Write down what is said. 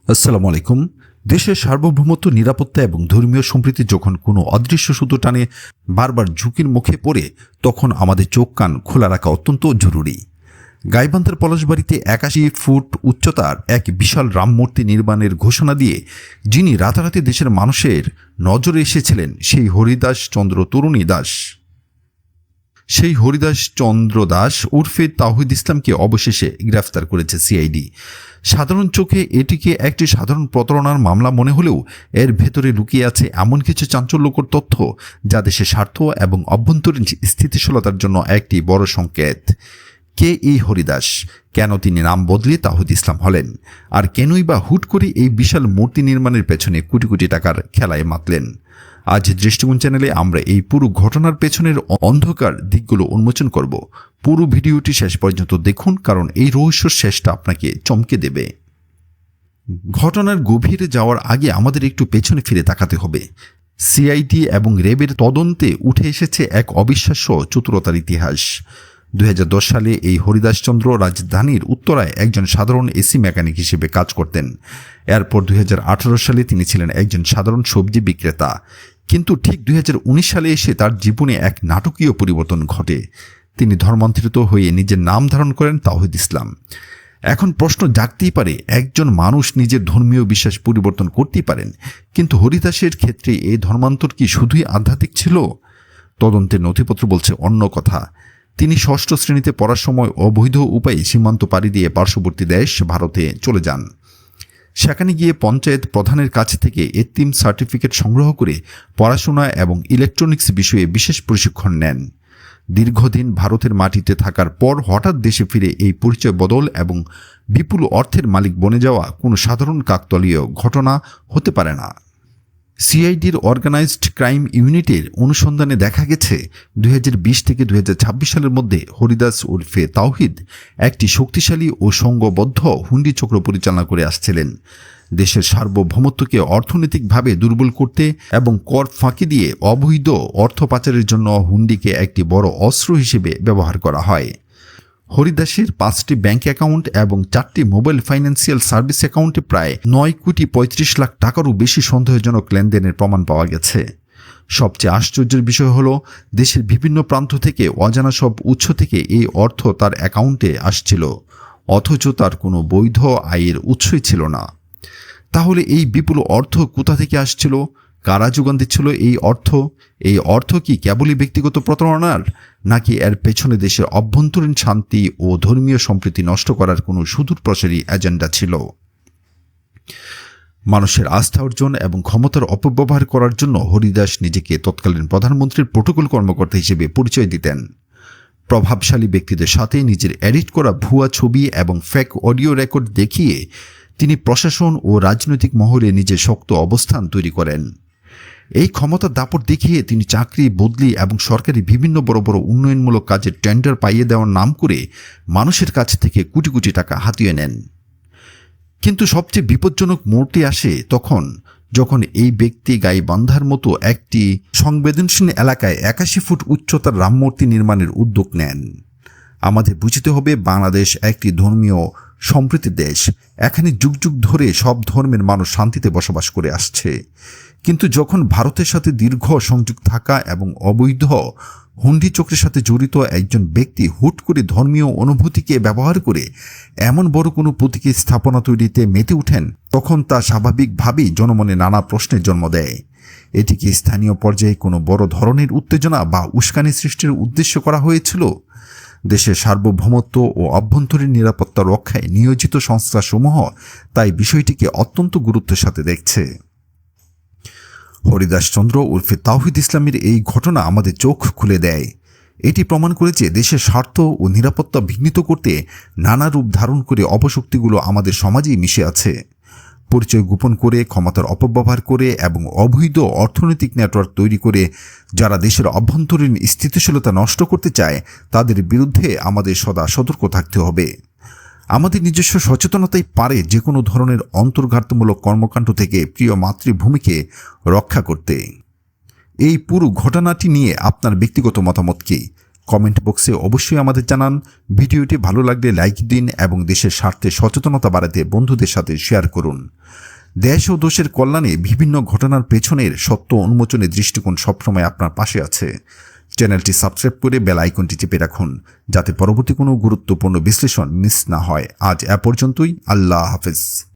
আসসালামু আলাইকুম। দেশের সার্বভৌমত্ব, নিরাপত্তা এবং ধর্মীয় সম্প্রীতি যখন কোনো অদৃশ্য সুতো টানে বারবার ঝুঁকির মুখে পড়ে, তখন আমাদের চোখ কান খোলা রাখা অত্যন্ত জরুরি। গাইবান্ধার পলাশবাড়িতে ৮১ ফুট উচ্চতার এক বিশাল রামমূর্তি নির্মাণের ঘোষণা দিয়ে যিনি রাতারাতি দেশের মানুষের নজরে এসেছিলেন, সেই হরিদাস চন্দ্র তরুণী দাস। সেই হরিদাস চন্দ্র দাস উর্ফে তাওহিদ ইসলামকে অবশেষে গ্রেফতার করেছে সিআইডি। সাধারণ চোখে এটিকে একটি সাধারণ প্রতারণার মামলা মনে হলেও এর ভেতরে লুকিয়ে আছে এমন কিছু চাঞ্চল্যকর তথ্য যা দেশের স্বার্থ এবং অভ্যন্তরীণ স্থিতিশীলতার জন্য একটি বড় সংকেত। কে এই হরিদাস? কেন তিনি নাম বদলে তাওহিদ ইসলাম হলেন? আর কেনই বা হুট করে এই বিশাল মূর্তি নির্মাণের পেছনে কোটি কোটি টাকার খেলায় মাতলেন? আজ দৃষ্টিকোণ চ্যানেলে আমরা এই পুরো ঘটনার পেছনের অন্ধকার দিকগুলো উন্মোচন করব। পুরো ভিডিওটি শেষ পর্যন্ত দেখুন, কারণ এই রহস্যের শেষটা আপনাকে চমকে দেবে। ঘটনার গভীরে যাওয়ার আগে আমাদের একটু পেছনে ফিরে তাকাতে হবে। সিআইডি এবং র্যাবের তদন্তে উঠে এসেছে এক অবিশ্বাস্য চতুরতার ইতিহাস। 2010 সালে এই হরিদাসচন্দ্র রাজধানীর উত্তরায় একজন সাধারণ এসি মেকানিক হিসেবে কাজ করতেন। এরপর 2018 সালে তিনি ছিলেন একজন সাধারণ সবজি বিক্রেতা। কিন্তু ঠিক 2019 সালে এসে তার জীবনে এক নাটকীয় পরিবর্তন ঘটে। তিনি ধর্মান্তরিত হয়ে নিজের নাম ধারণ করেন তাওহিদ ইসলাম। এখন প্রশ্ন জাগতেই পারে, একজন মানুষ নিজের ধর্মীয় বিশ্বাস পরিবর্তন করতেই পারেন, কিন্তু হরিদাসের ক্ষেত্রে এই ধর্মান্তর কি শুধুই আধ্যাত্মিক ছিল? তদন্তের নথিপত্র বলছে অন্য কথা। তিনি ষষ্ঠ শ্রেণীতে পড়ার সময় অবৈধ উপায়ে সীমান্ত পাড়ি দিয়ে পার্শ্ববর্তী দেশ ভারতে চলে যান। সেখানে গিয়ে পঞ্চায়েত প্রধানের কাছ থেকে এতিম সার্টিফিকেট সংগ্রহ করে পড়াশোনা এবং ইলেকট্রনিক্স বিষয়ে বিশেষ প্রশিক্ষণ নেন। দীর্ঘদিন ভারতের মাটিতে থাকার পর হঠাৎ দেশে ফিরে এই পরিচয় বদল এবং বিপুল অর্থের মালিক বনে যাওয়া কোনো সাধারণ কাকতালীয় ঘটনা হতে পারে না। সিআইডির অর্গানাইজড ক্রাইম ইউনিটের অনুসন্ধানে দেখা গেছে 2020 থেকে 2026 সালের মধ্যে হরিদাস উর্ফে তাওহিদ একটি শক্তিশালী ও সংঘবদ্ধ হুন্ডি চক্র পরিচালনা করে আসছিলেন। দেশের সার্বভৌমত্বকে অর্থনৈতিকভাবে দুর্বল করতে এবং কর ফাঁকি দিয়ে অবৈধ অর্থ পাচারের জন্য হুন্ডিকে একটি বড় অস্ত্র হিসেবে ব্যবহার করা হয়। হরিদাসের 5টি ব্যাংক অ্যাকাউন্ট এবং 4টি মোবাইল ফাইন্যান্সিয়াল সার্ভিস অ্যাকাউন্টে প্রায় 9,35,00,000 টাকারও বেশি সন্দেহজনক লেনদেনের প্রমাণ পাওয়া গেছে। সবচেয়ে আশ্চর্যের বিষয় হল, দেশের বিভিন্ন প্রান্ত থেকে অজানা সব উৎস থেকে এই অর্থ তার অ্যাকাউন্টে আসছিল, অথচ তার কোনো বৈধ আয়ের উৎসই ছিল না। তাহলে এই বিপুল অর্থ কোথা থেকে আসছিল? কারা যোগান দিচ্ছিল এই অর্থ? এই অর্থ কি কেবলই ব্যক্তিগত প্রতারণার, নাকি এর পেছনে দেশের অভ্যন্তরীণ শান্তি ও ধর্মীয় সম্প্রীতি নষ্ট করার কোনো সুদূরপ্রসারী এজেন্ডা ছিল? মানুষের আস্থা অর্জন এবং ক্ষমতার অপব্যবহার করার জন্য হরিদাস নিজেকে তৎকালীন প্রধানমন্ত্রীর প্রোটোকল কর্মকর্তা হিসেবে পরিচয় দিতেন। প্রভাবশালী ব্যক্তিদের সাথে নিজের এডিট করা ভুয়া ছবি এবং ফেক অডিও রেকর্ড দেখিয়ে তিনি প্রশাসন ও রাজনৈতিক মহলে নিজের শক্ত অবস্থান তৈরি করেন। এই ক্ষমতার দাপট দেখিয়ে তিনি চাকরি, বদলি এবং সরকারি বিভিন্ন বড় বড় উন্নয়নমূলক কাজের টেন্ডার পাইয়ে দেওয়ার নাম করে মানুষের কাছ থেকে কোটি কোটি টাকা হাতিয়ে নেন। কিন্তু সবচেয়ে বিপজ্জনক মোড়টি আসে তখন, যখন এই ব্যক্তি গাইবান্ধার মতো একটি সংবেদনশীল এলাকায় ৮১ ফুট উচ্চতার রামমূর্তি নির্মাণের উদ্যোগ নেন। আমাদের বুঝতে হবে, বাংলাদেশ একটি ধর্মীয় সম্প্রীতির দেশ। এখানে যুগ যুগ ধরে সব ধর্মের মানুষ শান্তিতে বসবাস করে আসছে। কিন্তু যখন ভারতের সাথে দীর্ঘ সংযোগ থাকা এবং অবৈধ হুন্ডি চক্রের সাথে জড়িত একজন ব্যক্তি হুট করে ধর্মীয় অনুভূতিকে ব্যবহার করে এমন বড় কোনো প্রতীকী স্থাপনা তৈরিতে মেতে ওঠেন, তখন তা স্বাভাবিকভাবেই জনমনে নানা প্রশ্নের জন্ম দেয়। এটি কি স্থানীয় পর্যায়ে কোনো বড় ধরনের উত্তেজনা বা উস্কানি সৃষ্টির উদ্দেশ্য করা হয়েছিল? দেশের সার্বভৌমত্ব ও অভ্যন্তরীণ নিরাপত্তা রক্ষায় নিয়োজিত সংস্থাসমূহ তাই বিষয়টিকে অত্যন্ত গুরুত্বের সাথে দেখছে। হরিদাসচন্দ্র উর্ফে তাওহিদ ইসলামের এই ঘটনা আমাদের চোখ খুলে দেয়। এটি প্রমাণ করে যে দেশের স্বার্থ ও নিরাপত্তা বিঘ্নিত করতে নানা রূপ ধারণ করে অপশক্তিগুলো আমাদের সমাজেই মিশে আছে। পরিচয় গোপন করে, ক্ষমতার অপব্যবহার করে এবং অবৈধ অর্থনৈতিক নেটওয়ার্ক তৈরি করে যারা দেশের অভ্যন্তরীণ স্থিতিশীলতা নষ্ট করতে চায়, তাদের বিরুদ্ধে আমাদের সদা সতর্ক থাকতে হবে। আমাদের নিজস্ব সচেতনতাই পারে যে কোনো ধরনের অন্তর্ঘাতমূলক কর্মকাণ্ড থেকে প্রিয় মাতৃভূমিকে রক্ষা করতে। এই পুরো ঘটনাটি নিয়ে আপনার ব্যক্তিগত মতামত কি? কমেন্ট বক্সে অবশ্যই আমাদের জানান। ভিডিওটি ভালো লাগলে লাইক দিন এবং দেশের স্বার্থে সচেতনতা বাড়াতে বন্ধুদের সাথে শেয়ার করুন। দেশ ও দেশের কল্যাণে বিভিন্ন ঘটনার পেছনের সত্য উন্মোচনের দৃষ্টিকোণ সবসময় আপনার পাশে আছে। চ্যানেলটি সাবস্ক্রাইব করে বেল আইকনটি চেপে রাখুন, যাতে পরবর্তী কোনো গুরুত্বপূর্ণ বিশ্লেষণ মিস না হয়। আজ এ পর্যন্তই। আল্লাহ হাফেজ।